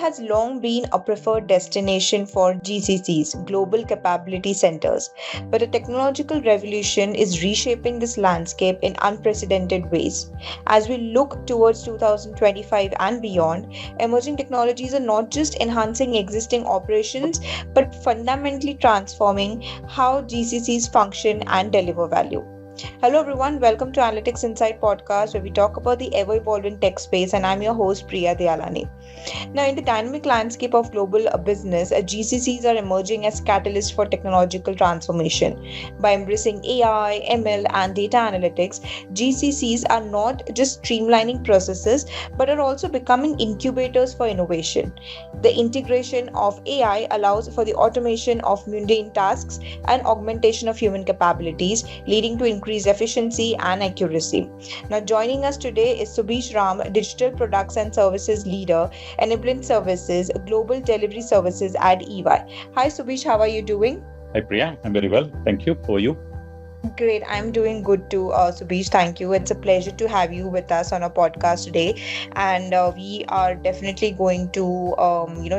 has long been a preferred destination for GCCs, Global Capability Centers, but a technological revolution is reshaping this landscape in unprecedented ways. As we look towards 2025 and beyond, emerging technologies are not just enhancing existing operations but fundamentally transforming how GCCs function and deliver value. Hello, everyone. Welcome to Analytics Insight podcast, where we talk about the ever evolving tech space. And I'm your host, Priya Dayalani. Now, in the dynamic landscape of global business, GCCs are emerging as catalysts for technological transformation. By embracing AI, ML, and data analytics, GCCs are not just streamlining processes but are also becoming incubators for innovation. The integration of AI allows for the automation of mundane tasks and augmentation of human capabilities, leading to increased efficiency and accuracy. Now, joining us today is Subish Ram, Digital Products and Services Leader, Enabling Services, Global Delivery Services at EY. Hi, Subish, how are you doing? Hi, Priya. I'm very well. Thank you. How are you? Great. I'm doing good too, Subish. Thank you. It's a pleasure to have you with us on a podcast today. And we are definitely going to,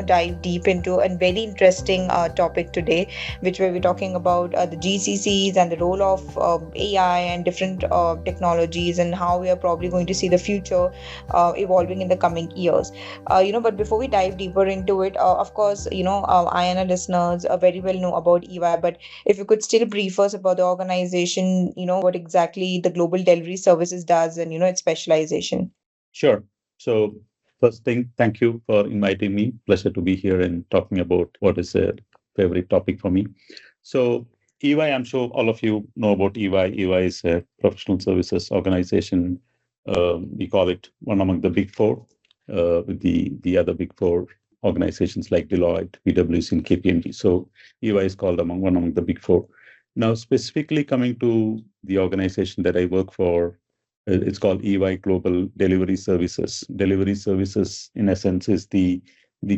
dive deep into a very interesting topic today, which where we're talking about the GCCs and the role of AI and different technologies and how we are probably going to see the future evolving in the coming years. But before we dive deeper into it, of course, I and our listeners very well know about EY, but if you could still brief us about the organization, what exactly the Global Delivery Services does and, its specialization. Sure. So, first thing, thank you for inviting me. Pleasure to be here and talking about what is a favorite topic for me. So, EY, I'm sure all of you know about EY. EY is a professional services organization. We call it one among the big four, with the other big four organizations like Deloitte, PwC, and KPMG. So, EY is called one among the big four. Now, specifically coming to the organization that I work for, it's called EY Global Delivery Services. Delivery Services, in essence, is the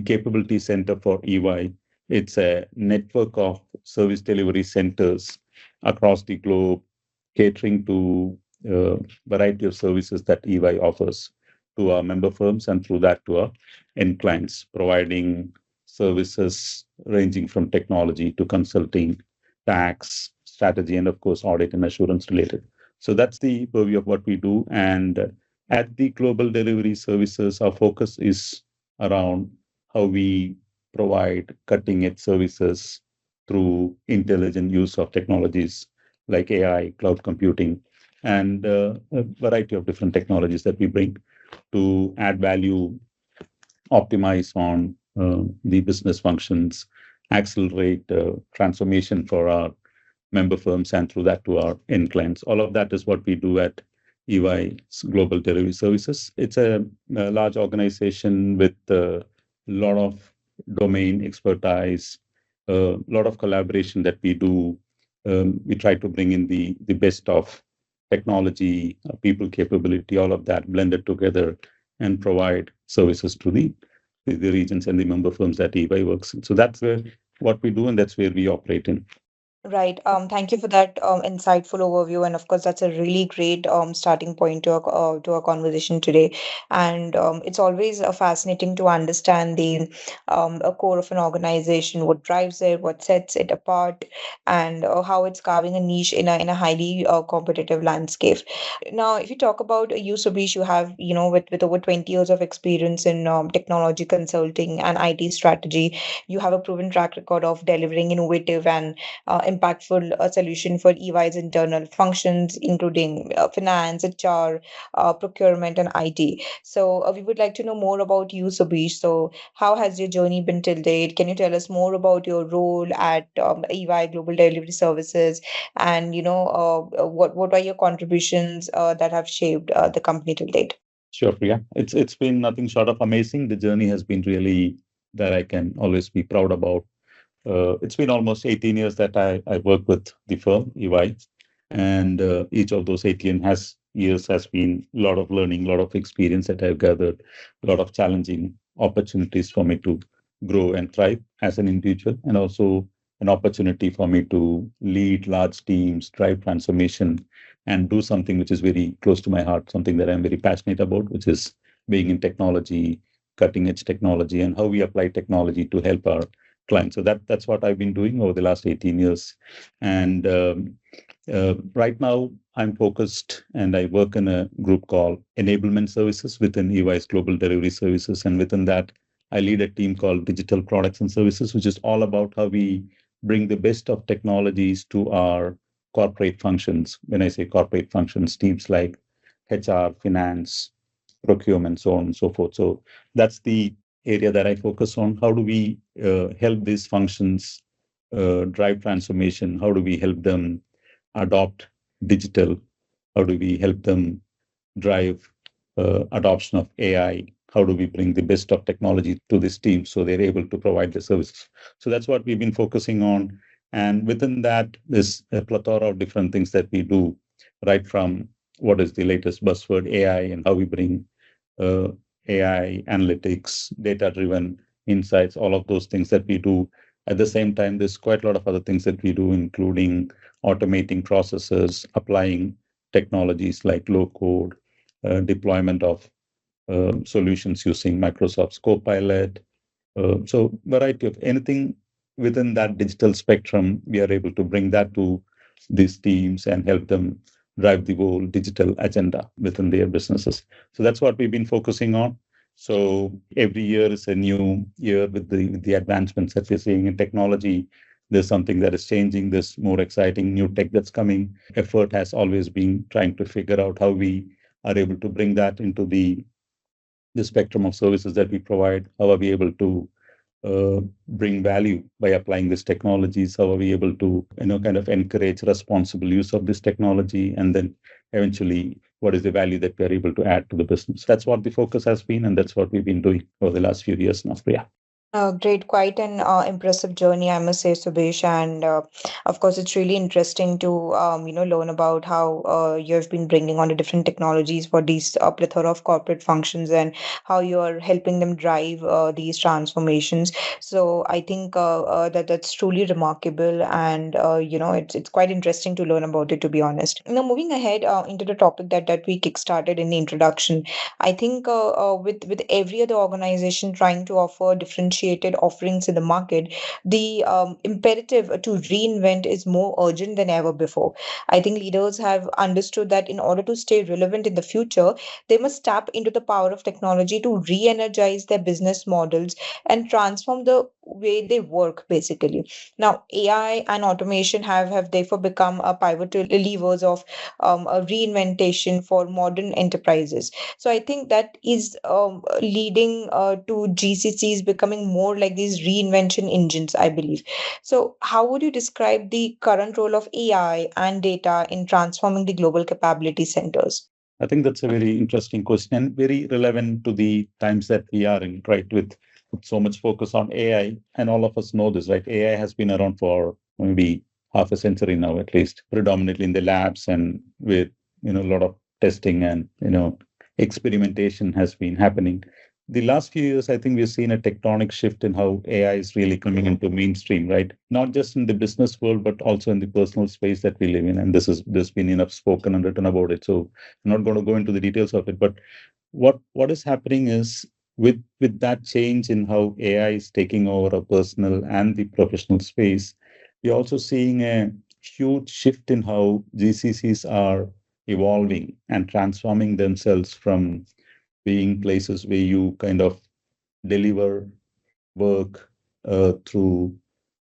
capability center for EY. It's a network of service delivery centers across the globe, catering to a variety of services that EY offers to our member firms and through that to our end clients, providing services ranging from technology to consulting, tax, strategy, and of course, audit and assurance related. So that's the purview of what we do. And at the Global Delivery Services, our focus is around how we provide cutting edge services through intelligent use of technologies like AI, cloud computing, and a variety of different technologies that we bring to add value, optimize on the business functions, accelerate transformation for our member firms, and through that to our end clients. All of that is what we do at EY Global Delivery Services. It's a large organization with a lot of domain expertise, a lot of collaboration that we do. We try to bring in the best of technology, people capability, all of that blended together and provide services to the regions and the member firms that EY works in. So that's what we do, and that's where we operate in. Right. Thank you for that insightful overview, and of course, that's a really great starting point to our conversation today. And it's always fascinating to understand the a core of an organization, what drives it, what sets it apart, and how it's carving a niche in a highly competitive landscape. Now, if you talk about you, Subish, you have with over 20 years of experience in technology consulting and IT strategy, you have a proven track record of delivering innovative and impactful solution for EY's internal functions, including finance, HR, procurement, and IT. So we would like to know more about you, Subish. So how has your journey been till date? Can you tell us more about your role at EY Global Delivery Services, and what are your contributions that have shaped the company till date? Sure, Priya. It's been nothing short of amazing. The journey has been really that I can always be proud about. It's been almost 18 years that I work with the firm, EY, and each of those 18 years has been a lot of learning, a lot of experience that I've gathered, a lot of challenging opportunities for me to grow and thrive as an individual, and also an opportunity for me to lead large teams, drive transformation, and do something which is very close to my heart, something that I'm very passionate about, which is being in technology, cutting edge technology and how we apply technology to help our clients. So that's what I've been doing over the last 18 years. And right now, I'm focused and I work in a group called Enablement Services within EY's Global Delivery Services. And within that, I lead a team called Digital Products and Services, which is all about how we bring the best of technologies to our corporate functions. When I say corporate functions, teams like HR, finance, procurement, so on and so forth. So that's the area that I focus on. How do we help these functions drive transformation? How do we help them adopt digital? How do we help them drive adoption of AI? How do we bring the best of technology to this team so they're able to provide the services? So that's what we've been focusing on. And within that, there's a plethora of different things that we do, right from what is the latest buzzword AI and how we bring uh, AI analytics, data-driven insights, all of those things that we do. At the same time, there's quite a lot of other things that we do, including automating processes, applying technologies like low code, deployment of solutions using Microsoft's Copilot. So variety of anything within that digital spectrum, we are able to bring that to these teams and help them drive the whole digital agenda within their businesses. So that's what we've been focusing on. So every year is a new year with the advancements that we're seeing in technology. There's something that is changing. There's more exciting new tech that's coming. Effort has always been trying to figure out how we are able to bring that into the spectrum of services that we provide. How are we able to bring value by applying these technologies? How are we able to, kind of encourage responsible use of this technology? And then eventually, what is the value that we are able to add to the business? That's what the focus has been, and that's what we've been doing over the last few years now. Yeah. Great, quite an impressive journey, I must say, Subish. And of course, it's really interesting to learn about how you've been bringing on the different technologies for these plethora of corporate functions and how you're helping them drive these transformations. So I think that's truly remarkable, and it's quite interesting to learn about it. To be honest, now moving ahead into the topic that we kickstarted in the introduction, I think with every other organization trying to offer differentiated offerings in the market, the imperative to reinvent is more urgent than ever before. I think leaders have understood that in order to stay relevant in the future, they must tap into the power of technology to re-energize their business models and transform the way they work, basically. Now, AI and automation have therefore become a pivotal levers of a reinventation for modern enterprises. So I think that is leading to GCCs becoming more like these reinvention engines, I believe. So how would you describe the current role of AI and data in transforming the global capability centers? I think that's a very interesting question and very relevant to the times that we are in, right? With so much focus on AI, and all of us know this, right? AI has been around for maybe half a century now, at least, predominantly in the labs and with a lot of testing and experimentation has been happening. The last few years, I think we've seen a tectonic shift in how AI is really coming into mainstream, right? Not just in the business world, but also in the personal space that we live in. And there's been enough spoken and written about it. So I'm not going to go into the details of it. But what is happening is with that change in how AI is taking over a personal and the professional space, we're also seeing a huge shift in how GCCs are evolving and transforming themselves from being places where you kind of deliver work through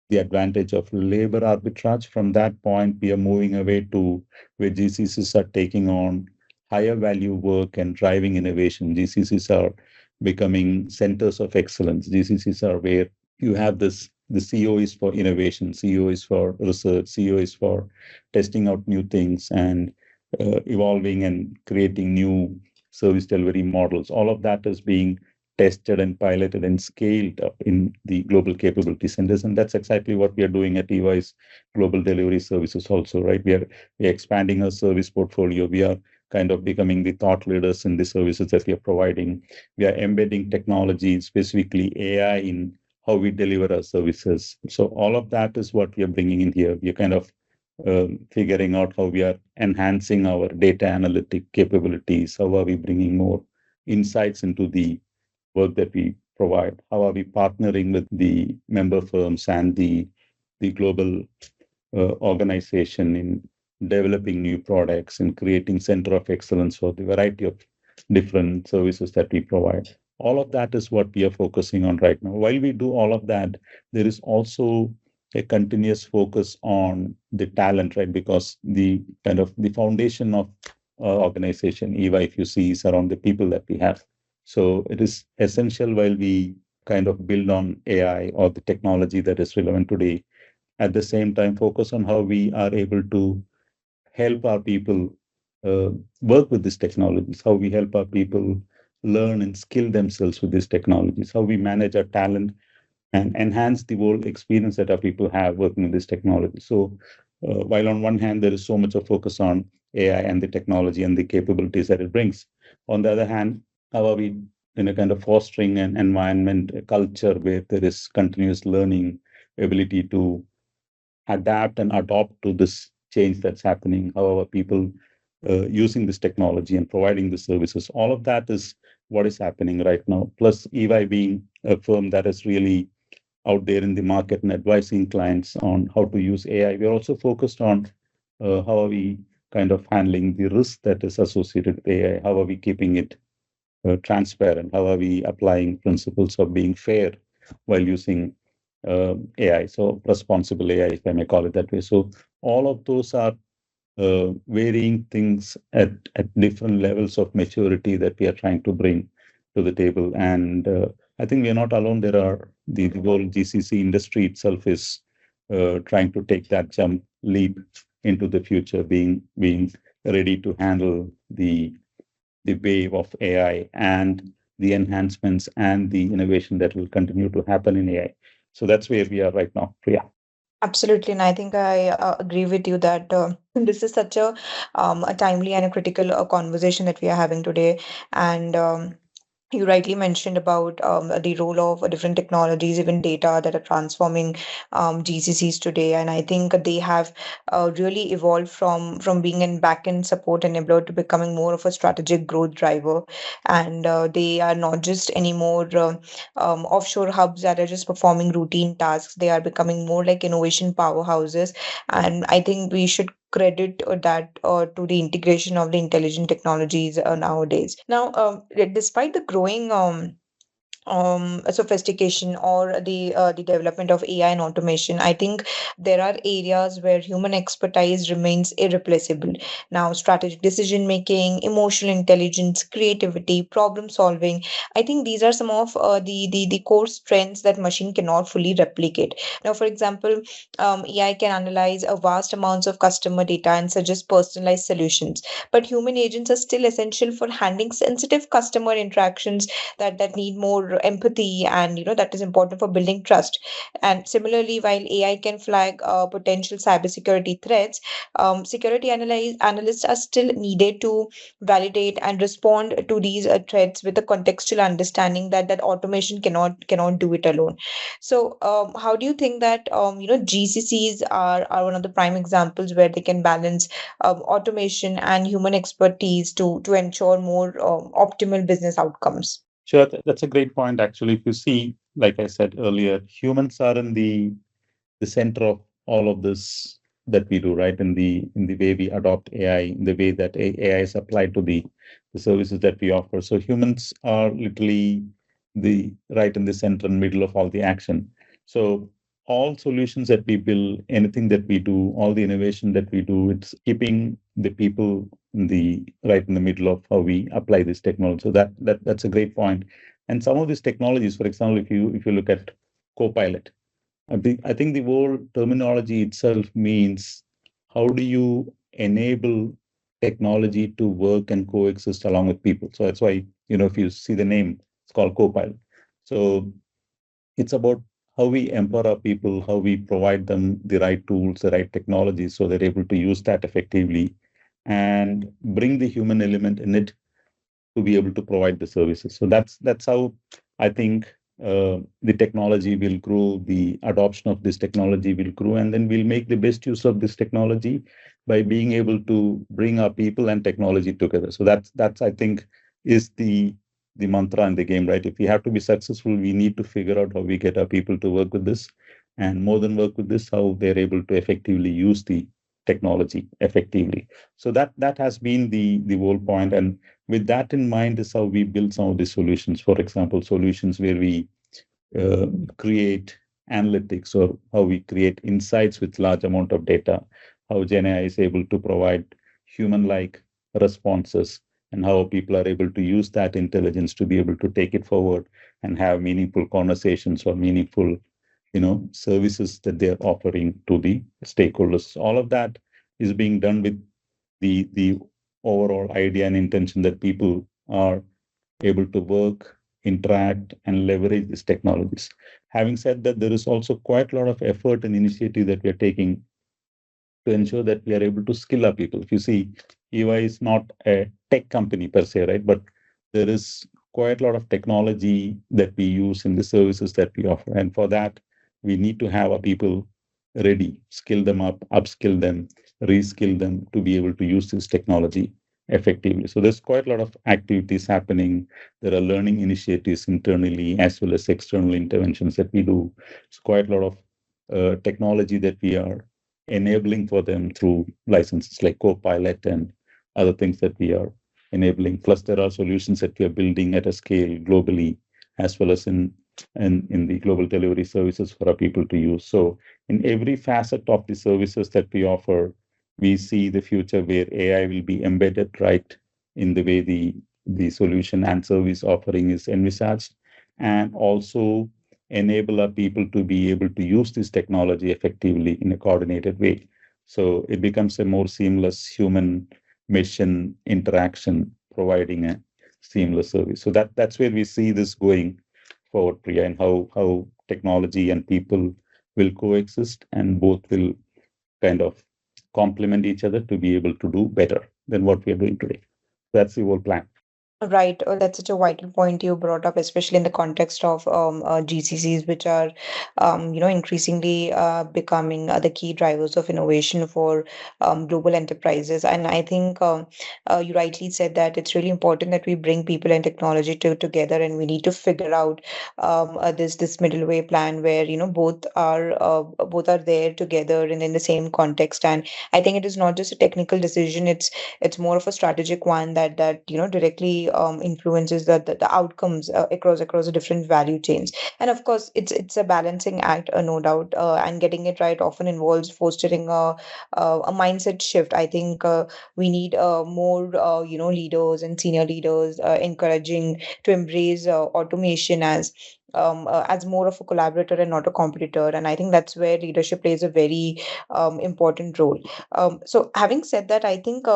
the advantage of labor arbitrage. From that point, we are moving away to where GCCs are taking on higher value work and driving innovation. GCCs are becoming centers of excellence. GCCs are where you have the CEO is for innovation, CEO is for research, CEO is for testing out new things and evolving and creating new service delivery models. All of that is being tested and piloted and scaled up in the global capability centers. And that's exactly what we are doing at EY's Global Delivery Services also, right? We are expanding our service portfolio. We are kind of becoming the thought leaders in the services that we are providing. We are embedding technology, specifically AI, in how we deliver our services. So all of that is what we are bringing in here. We are kind of figuring out how we are enhancing our data analytic capabilities. How are we bringing more insights into the work that we provide? How are we partnering with the member firms and the global organization in developing new products and creating center of excellence for the variety of different services that we provide? All of that is what we are focusing on right now. While we do all of that, there is also a continuous focus on the talent, right? Because the kind of the foundation of our organization, EY, if you see, is around the people that we have. So it is essential while we kind of build on AI or the technology that is relevant today, at the same time focus on how we are able to help our people uh, work with these technologies, how we help our people learn and skill themselves with these technologies, how we manage our talent and enhance the whole experience that our people have working with this technology. So while on one hand, there is so much of focus on AI and the technology and the capabilities that it brings, on the other hand, how are we in a kind of fostering an environment, a culture where there is continuous learning, ability to adapt and adopt to this change that's happening, how are people using this technology and providing the services. All of that is what is happening right now. Plus, EY being a firm that is really out there in the market and advising clients on how to use AI, we're also focused on how are we kind of handling the risk that is associated with AI, how are we keeping it transparent, how are we applying principles of being fair while using AI, so responsible AI, if I may call it that way. So all of those are varying things at different levels of maturity that we are trying to bring to the table. And I think we are not alone. There are the whole GCC industry itself is trying to take that jump leap into the future, being ready to handle the wave of AI and the enhancements and the innovation that will continue to happen in AI. So that's where we are right now, Priya. Absolutely, and I think I agree with you that this is such a timely and a critical conversation that we are having today. And you rightly mentioned about the role of different technologies, even data that are transforming GCCs today. And I think they have really evolved from being in back-end support enabler to becoming more of a strategic growth driver. And they are not just anymore offshore hubs that are just performing routine tasks. They are becoming more like innovation powerhouses. And I think we should credit that to the integration of the intelligent technologies nowadays. Now, despite the growing sophistication or the development of AI and automation, I think there are areas where human expertise remains irreplaceable. Now, strategic decision making, emotional intelligence, creativity, problem solving. I think these are some of the core strengths that machine cannot fully replicate. Now, for example, AI can analyze a vast amounts of customer data and suggest personalized solutions, but human agents are still essential for handling sensitive customer interactions that need more empathy, and that is important for building trust. And similarly, while AI can flag potential cybersecurity threats, analysts are still needed to validate and respond to these threats with a contextual understanding that automation cannot do it alone. So how do you think that GCCs are one of the prime examples where they can balance automation and human expertise to ensure more optimal business outcomes? Sure, that's a great point. Actually, if you see, like I said earlier, humans are in the center of all of this that we do, right? In the way we adopt AI, in the way that AI is applied to the services that we offer. So humans are literally the right in the center and middle of all the action. So all solutions that we build, anything that we do, all the innovation that we do, it's keeping the people in the right in the middle of how we apply this technology. So that's a great point. And some of these technologies, for example, if you look at Copilot, I think the whole terminology itself means how do you enable technology to work and coexist along with people. So that's why, if you see the name, it's called Copilot. So it's about how we empower our people, how we provide them the right tools, the right technology, so they're able to use that effectively and bring the human element in it to be able to provide the services. So that's how I think the technology will grow, the adoption of this technology will grow, and then we'll make the best use of this technology by being able to bring our people and technology together. So that's I think is the mantra in the game, right? If we have to be successful, we need to figure out how we get our people to work with this, and more than work with this, how they're able to effectively use the technology effectively. So that has been the whole point, and with that in mind is how we build some of the solutions. For example, solutions where we create analytics, or how we create insights with large amount of data, how GenAI is able to provide human-like responses, and how people are able to use that intelligence to be able to take it forward and have meaningful conversations or meaningful, services that they're offering to the stakeholders. All of that is being done with the overall idea and intention that people are able to work, interact, and leverage these technologies. Having said that, there is also quite a lot of effort and initiative that we are taking to ensure that we are able to skill our people. If you see, EY is not a tech company per se, right? But there is quite a lot of technology that we use in the services that we offer. And for that, we need to have our people ready, skill them up, upskill them, reskill them to be able to use this technology effectively. So there's quite a lot of activities happening. There are learning initiatives internally as well as external interventions that we do. It's quite a lot of technology that we are enabling for them through licenses like Copilot and other things that we are enabling. Plus, there are solutions that we are building at a scale globally, as well as in the global delivery services for our people to use. So in every facet of the services that we offer, we see the future where AI will be embedded right in the way the solution and service offering is envisaged, and also enable our people to be able to use this technology effectively in a coordinated way. So it becomes a more seamless human mission interaction, providing a seamless service. So that's where we see this going forward, Priya, and how technology and people will coexist, and both will kind of complement each other to be able to do better than what we are doing today. That's the whole plan. Right. That's such a vital point you brought up, especially in the context of GCCs, which are, increasingly becoming the key drivers of innovation for global enterprises. And I think you rightly said that it's really important that we bring people and technology together, and we need to figure out this middle way plan where both are there together and in the same context. And I think it is not just a technical decision; it's more of a strategic one that directly influences the outcomes across the different value chains. And of course, it's a balancing act, no doubt, and getting it right often involves fostering a mindset shift. I think we need more leaders and senior leaders encouraging to embrace automation as more of a collaborator and not a competitor. And I think that's where leadership plays a very important role. So having said that, I think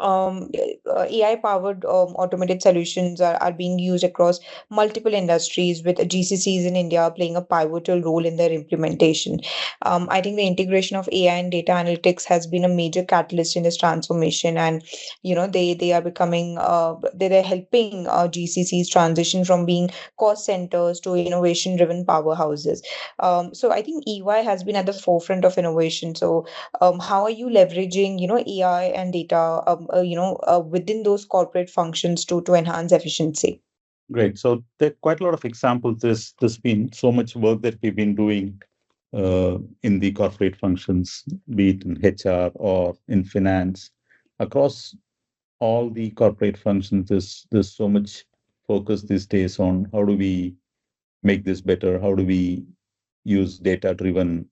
AI powered automated solutions are being used across multiple industries, with GCCs in India playing a pivotal role in their implementation. I think the integration of AI and data analytics has been a major catalyst in this transformation, and they are becoming they're helping GCCs transition from being cost centers to innovation driven powerhouses. So I think EY has been at the forefront of innovation. So how are you leveraging AI and data within those corporate functions to enhance efficiency? Great. So there are quite a lot of examples. There's been so much work that we've been doing in the corporate functions, be it in HR or in finance. Across all the corporate functions, there's so much focus these days on how do we make this better? How do we use data-driven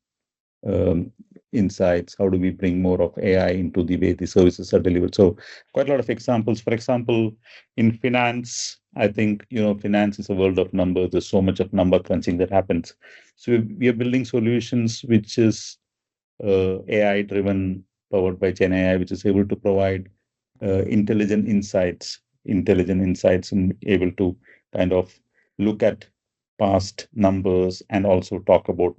insights? How do we bring more of AI into the way the services are delivered? So quite a lot of examples. For example, in finance, I think finance is a world of numbers. There's so much of number crunching that happens. So we are building solutions which is AI driven, powered by Gen AI, which is able to provide intelligent insights, and able to kind of look at past numbers and also talk about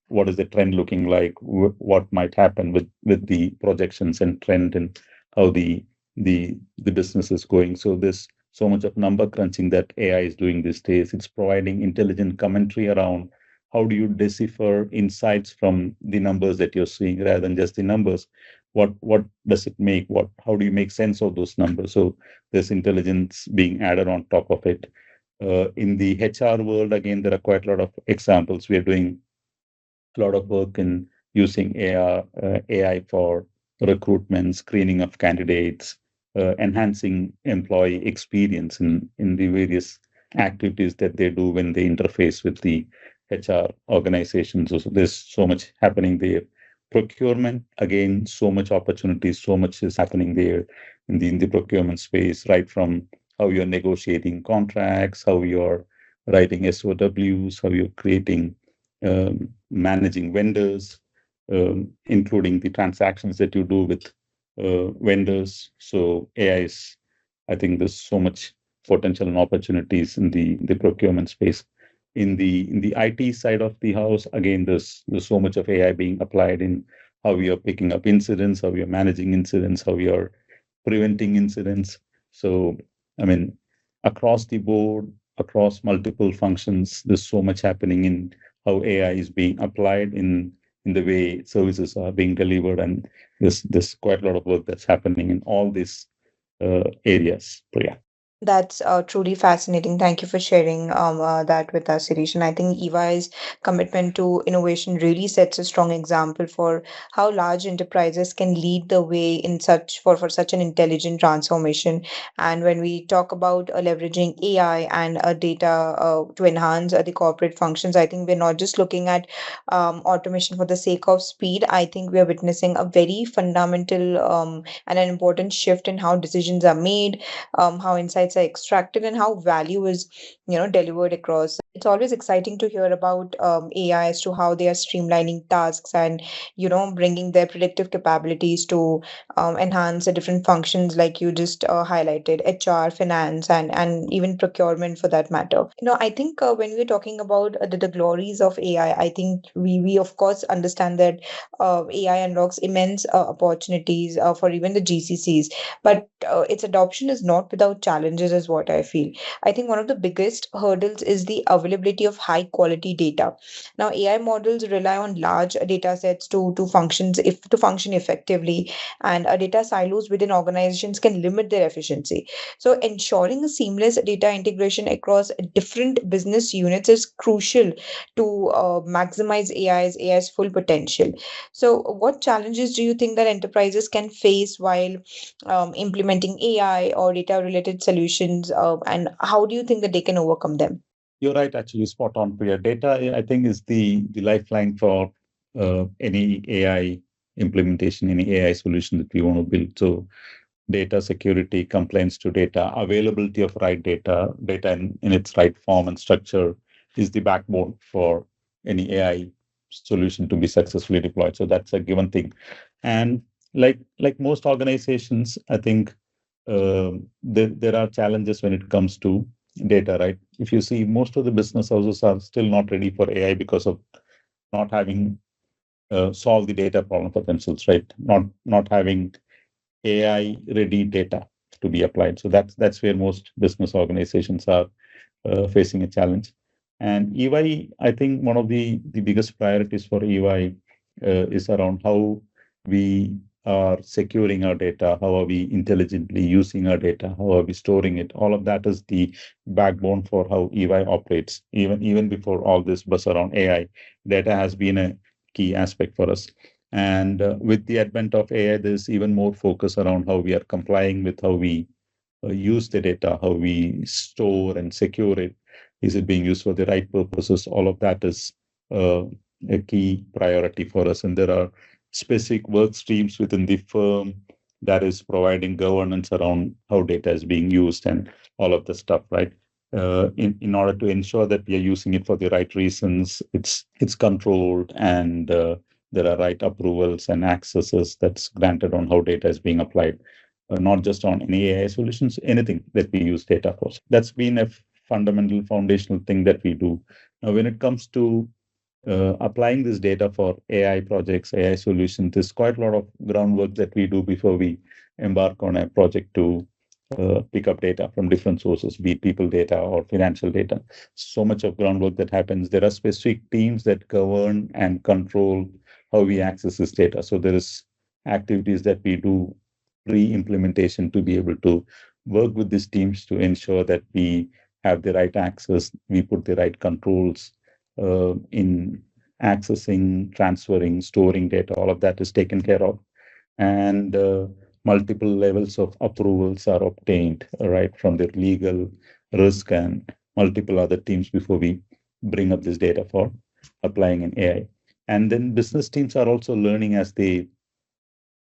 what is the trend looking like, what might happen with the projections and trend, and how the business is going. So there's so much of number crunching that AI is doing these days. It's providing intelligent commentary around how do you decipher insights from the numbers that you're seeing rather than just the numbers. what does it make? How do you make sense of those numbers? So there's intelligence being added on top of it. In the HR world, again, there are quite a lot of examples. We are doing a lot of work in using AI for recruitment, screening of candidates, enhancing employee experience in the various activities that they do when they interface with the HR organizations. So there's so much happening there. Procurement, again, so much opportunities, so much is happening there in the procurement space, right from how you're negotiating contracts, how you're writing SOWs, how you're creating managing vendors, including the transactions that you do with vendors. So AI is, I think there's so much potential and opportunities in the procurement space. In the IT side of the house, again, there's so much of AI being applied in how we are picking up incidents, how we are managing incidents, how we are preventing incidents. So, I mean, across the board, across multiple functions, there's so much happening in how AI is being applied in the way services are being delivered, and there's quite a lot of work that's happening in all these areas. Priya. That's truly fascinating. Thank you for sharing that with us, Sirish. And I think EY's commitment to innovation really sets a strong example for how large enterprises can lead the way in for such an intelligent transformation. And when we talk about leveraging AI and data to enhance the corporate functions, I think we're not just looking at automation for the sake of speed. I think we are witnessing a very fundamental and an important shift in how decisions are made, how insights are extracted, and how value is delivered across. It's always exciting to hear about AI as to how they are streamlining tasks and bringing their predictive capabilities to enhance the different functions like you just highlighted, HR, finance, and even procurement for that matter. I think when we're talking about the glories of AI, I think we of course understand that AI unlocks immense opportunities for even the GCCs, but its adoption is not without challenges, is what I feel. I think one of the biggest hurdles is the availability of high quality data. Now, AI models rely on large data sets to function effectively, and data silos within organizations can limit their efficiency. So, ensuring a seamless data integration across different business units is crucial to maximize AI's full potential. So, what challenges do you think that enterprises can face while implementing AI or data related solutions? And how do you think that they can overcome them? You're right, actually, spot on, Priya. Data, I think, is the lifeline for any AI implementation, any AI solution that we want to build. So data security, compliance to data, availability of right data, data in its right form and structure is the backbone for any AI solution to be successfully deployed. So that's a given thing. And like most organizations, I think there are challenges when it comes to data, right? If you see, most of the business houses are still not ready for AI because of not having solved the data problem for themselves, right? Not having AI ready data to be applied. So that's where most business organizations are facing a challenge. And EY, I think one of the biggest priorities for EY is around how we are securing our data, how are we intelligently using our data, how are we storing it. All of that is the backbone for how EY operates. Even before all this buzz around AI, data has been a key aspect for us. And with the advent of AI, there's even more focus around how we are complying with how we use the data, how we store and secure it. Is it being used for the right purposes? All of that is a key priority for us. And there are specific work streams within the firm that is providing governance around how data is being used and all of the stuff, right? In order to ensure that we are using it for the right reasons, it's controlled, and there are right approvals and accesses that's granted on how data is being applied, not just on any AI solutions, anything that we use data for. So that's been a fundamental foundational thing that we do. Now, when it comes to applying this data for AI projects, AI solutions, there's quite a lot of groundwork that we do before we embark on a project to pick up data from different sources, be it people data or financial data. So much of groundwork that happens. There are specific teams that govern and control how we access this data. So there is activities that we do pre-implementation to be able to work with these teams to ensure that we have the right access, we put the right controls in accessing, transferring, storing data. All of that is taken care of, and multiple levels of approvals are obtained, right, from the legal, risk, and multiple other teams before we bring up this data for applying in AI. And then business teams are also learning as they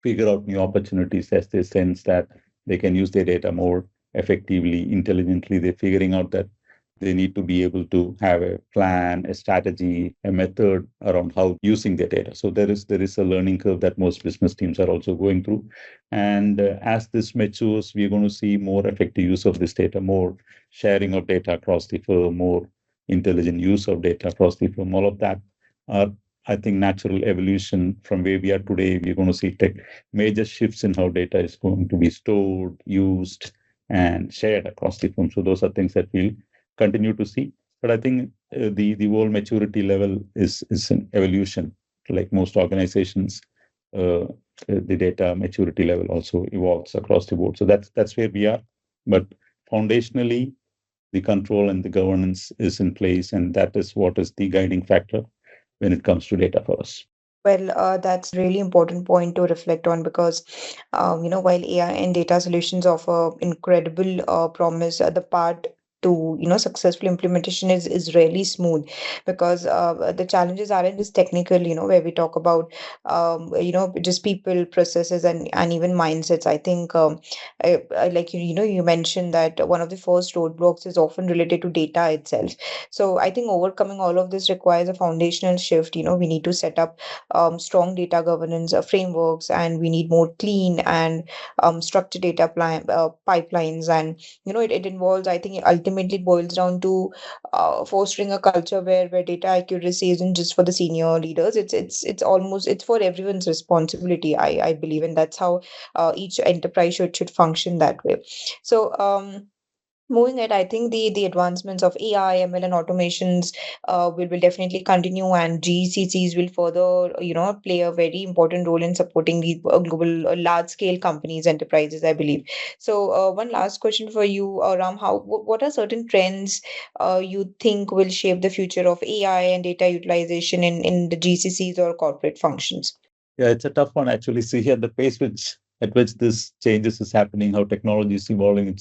figure out new opportunities, as they sense that they can use their data more effectively, intelligently. They're figuring out that they need to be able to have a plan, a strategy, a method around how using their data. So there is a learning curve that most business teams are also going through. And as this matures, we're going to see more effective use of this data, more sharing of data across the firm, more intelligent use of data across the firm. All of that are, I think, natural evolution from where we are today. We're going to see major shifts in how data is going to be stored, used, and shared across the firm. So those are things that we'll continue to see. But I think the whole maturity level is an evolution. Like most organizations, the data maturity level also evolves across the board. So that's where we are. But foundationally, the control and the governance is in place, and that is what is the guiding factor when it comes to data for us. Well, that's a really important point to reflect on because, while AI and data solutions offer incredible promise, the part to successful implementation is really smooth because the challenges aren't just technical, where we talk about just people, processes, and even mindsets. I think like you mentioned that one of the first roadblocks is often related to data itself. So I think overcoming all of this requires a foundational shift. We need to set up strong data governance frameworks, and we need more clean and structured data pipelines. And it involves, I think, it ultimately boils down to fostering a culture where data accuracy isn't just for the senior leaders. It's for everyone's responsibility. I believe, and that's how each enterprise should function that way. So moving ahead, I think the advancements of AI, ML, and automations will definitely continue, and GCCs will further, play a very important role in supporting the global large scale companies, enterprises, I believe. So, one last question for you, Ram. What are certain trends you think will shape the future of AI and data utilization in the GCCs or corporate functions? Yeah, it's a tough one actually. See here the pace which at which this changes is happening, how technology is evolving.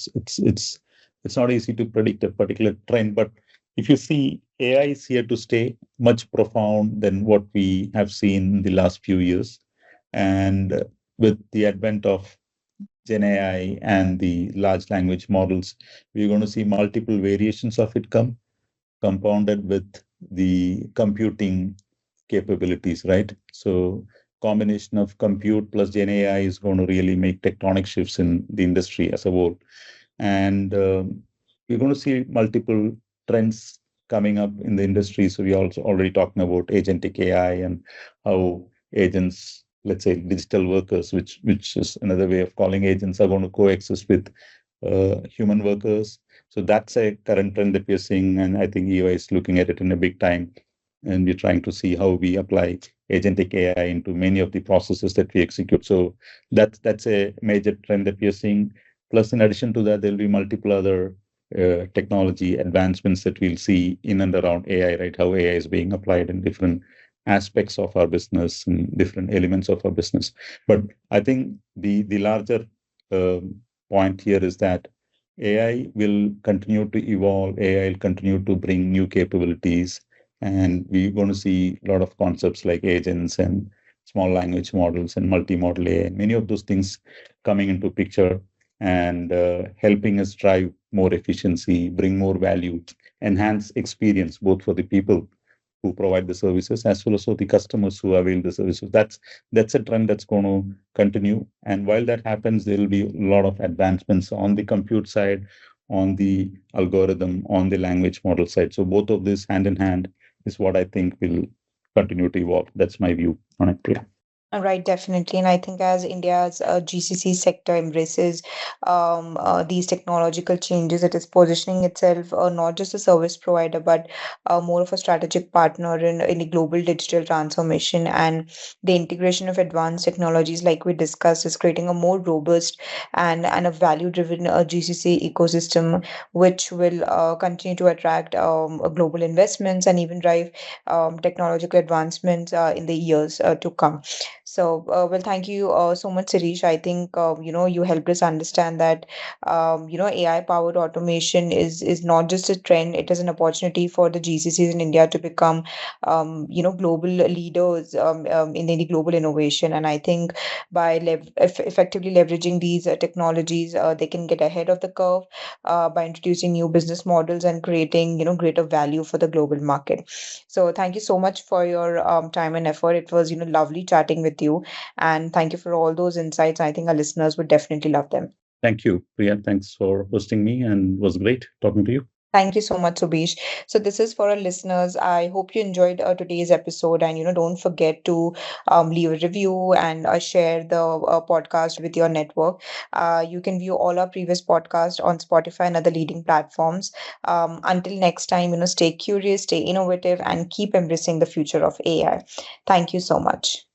It's not easy to predict a particular trend, but if you see, AI is here to stay, much profound than what we have seen in the last few years. And with the advent of Gen AI and the large language models, we're going to see multiple variations of it come, compounded with the computing capabilities, right? So combination of compute plus Gen AI is going to really make tectonic shifts in the industry as a whole. And we're going to see multiple trends coming up in the industry. So we're also already talking about agentic AI and how agents, let's say digital workers, which is another way of calling agents, are going to coexist with human workers. So that's a current trend that we're seeing, and I think EY is looking at it in a big time, and we're trying to see how we apply agentic AI into many of the processes that we execute. So that's a major trend that we are seeing. Plus, in addition to that, there'll be multiple other technology advancements that we'll see in and around AI, right? How AI is being applied in different aspects of our business and different elements of our business. But I think the larger point here is that AI will continue to evolve. AI will continue to bring new capabilities, and we're going to see a lot of concepts like agents and small language models and multimodal AI. Many of those things coming into picture and helping us drive more efficiency, bring more value, enhance experience both for the people who provide the services as well as for the customers who avail the services. That's a trend that's going to continue. And while that happens, there will be a lot of advancements on the compute side, on the algorithm, on the language model side. So both of this hand in hand is what I think will continue to evolve. That's my view on it. Yeah. Right, definitely. And I think as India's GCC sector embraces these technological changes, it is positioning itself not just a service provider, but more of a strategic partner in the global digital transformation. And the integration of advanced technologies, like we discussed, is creating a more robust and a value-driven GCC ecosystem, which will continue to attract global investments and even drive technological advancements in the years to come. So, well, thank you so much, Sirish. I think you helped us understand that AI-powered automation is not just a trend; it is an opportunity for the GCCs in India to become global leaders in the global innovation. And I think by effectively leveraging these technologies, they can get ahead of the curve by introducing new business models and creating greater value for the global market. So thank you so much for your time and effort. It was lovely chatting with you, and thank you for all those insights. I think our listeners would definitely love them. Thank you, Priya. Thanks for hosting me, and it was great talking to you. Thank you so much, Subish. So this is for our listeners. I hope you enjoyed today's episode, and don't forget to leave a review and share the podcast with your network. You can view all our previous podcasts on Spotify and other leading platforms. Until next time, stay curious, stay innovative, and keep embracing the future of AI. Thank you so much.